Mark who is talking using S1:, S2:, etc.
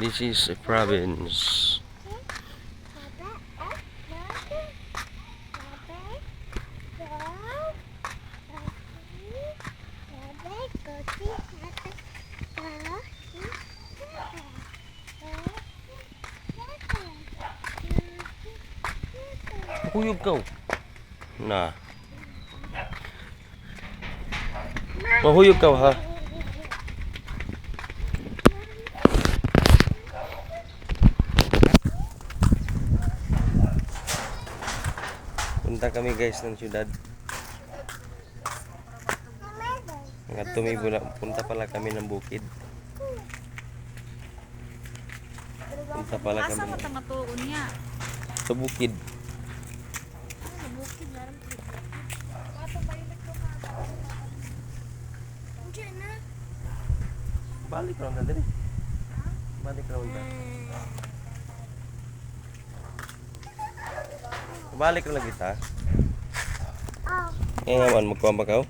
S1: This is a province. Huyog ka. Na. Mahuyog ka ha. Punta kami guys ng syudad. Nga tumibo na. Punta pala kami ng bukid. Punta pala kami.
S2: Asa matamatuon niya?
S1: Sa bukid.
S2: Sa bukid na rin.
S1: Balik lang na dali. Balik lang na. Balik lang kita. Eh naman magkuha ba ka?